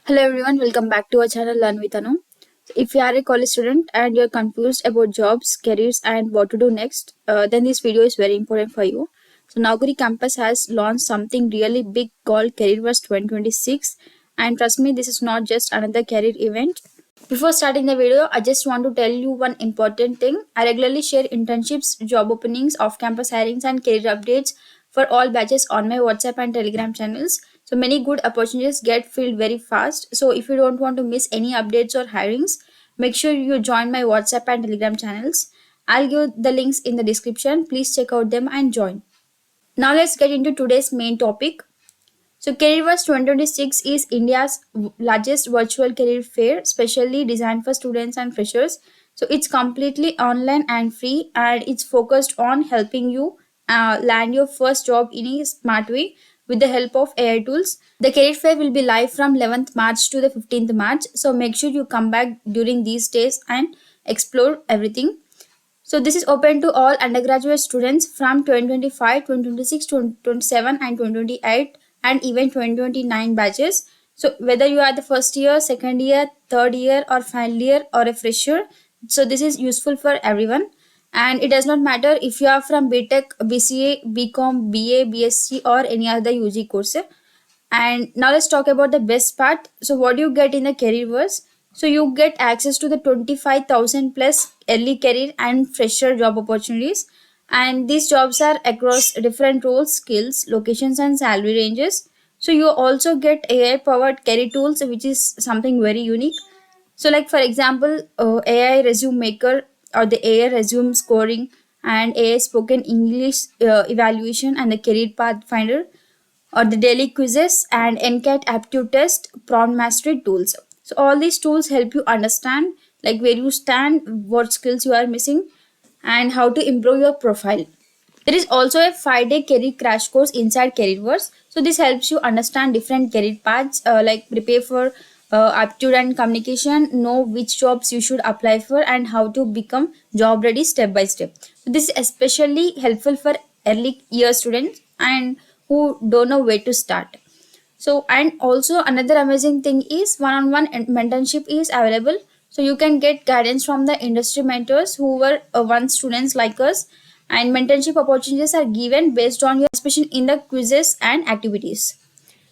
Hello everyone, welcome back to our channel Learn with Anu. If you are a college student and you're confused about jobs, careers, and what to do next, then this video is very important for you. So Naukri Campus has launched something really big called CareerVerse 2026, and trust me, this is not just another career event. Before starting the video, I just want to tell you one important thing. I regularly share internships, job openings, off-campus hirings, and career updates for all batches on my WhatsApp and Telegram channels. So many good opportunities get filled very fast. So if you don't want to miss any updates or hirings, make sure you join my WhatsApp and Telegram channels. I'll give the links in the description. Please check out them and join. Now let's get into today's main topic. So CareerVerse 2026 is India's largest virtual career fair, specially designed for students and freshers. So it's completely online and free, and it's focused on helping you land your first job in a smart way with the help of AI tools. The career fair will be live from 11th March to the 15th March. So make sure you come back during these days and explore everything. So this is open to all undergraduate students from 2025, 2026, 2027 and 2028 and even 2029 batches. So whether you are the first year, second year, third year or final year or a fresher, so this is useful for everyone. And it does not matter if you are from btech, BCA, BCom, BA, BSc or any other UG course. And now let's talk about the best part. So what do you get in the CareerVerse? So you get access to the 25,000 plus early career and fresher job opportunities. And these jobs are across different roles, skills, locations and salary ranges. So you also get AI powered career tools, which is something very unique. So like for example, AI resume maker or the AI resume scoring and AI spoken English evaluation and the career path finder or the daily quizzes and NCAT aptitude test prompt mastery tools. So all these tools help you understand like where you stand, what skills you are missing, and how to improve your profile. There is also a 5-day career crash course inside CareerVerse. So this helps you understand different career paths, like prepare for aptitude and communication, know which jobs you should apply for, and how to become job ready step by step. So this is especially helpful for early year students and who don't know where to start. So and also another amazing thing is one-on-one mentorship is available. So you can get guidance from the industry mentors who were once students like us, and mentorship opportunities are given based on your participation in the quizzes and activities.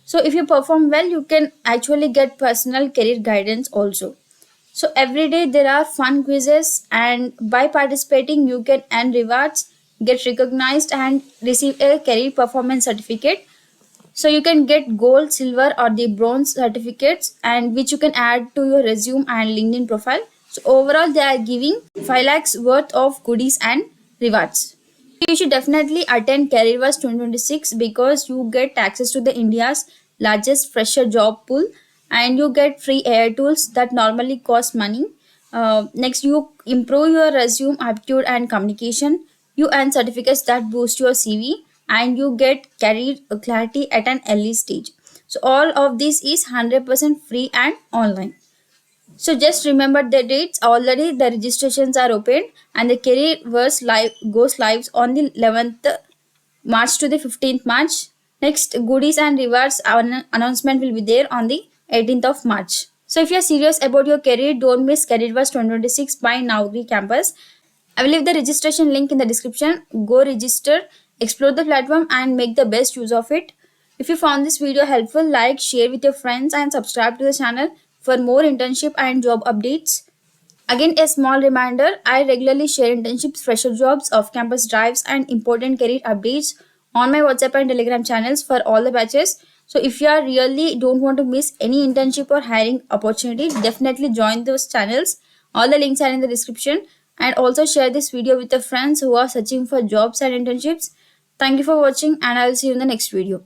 So if you perform well, you can actually get personal career guidance also. So every day there are fun quizzes, and by participating, you can earn rewards, get recognized, and receive a career performance certificate. So you can get gold, silver, or the bronze certificates, and which you can add to your resume and LinkedIn profile. So overall, they are giving 5 lakhs worth of goodies and rewards. You should definitely attend CareerVerse 2026 because you get access to the India's largest fresher job pool, and you get free AI tools that normally cost money. Next, you improve your resume aptitude and communication. You earn certificates that boost your CV, and you get career clarity at an early stage. So all of this is 100% free and online. So just remember the dates. Already the registrations are open, and the CareerVerse live goes live on the 11th March to the 15th March. Next goodies and rewards announcement will be there on the 18th of March. So if you're serious about your career, don't miss CareerVerse 2026 by Naukri Campus. I will leave the registration link in the description. Go register, explore the platform and make the best use of it. If you found this video helpful, like, share with your friends and subscribe to the channel for more internship and job updates. Again, a small reminder, I regularly share internships, fresher jobs, off-campus drives and important career updates on my WhatsApp and Telegram channels for all the batches. So if you are really don't want to miss any internship or hiring opportunity, definitely join those channels. All the links are in the description, and also share this video with your friends who are searching for jobs and internships. Thank you for watching, and I will see you in the next video.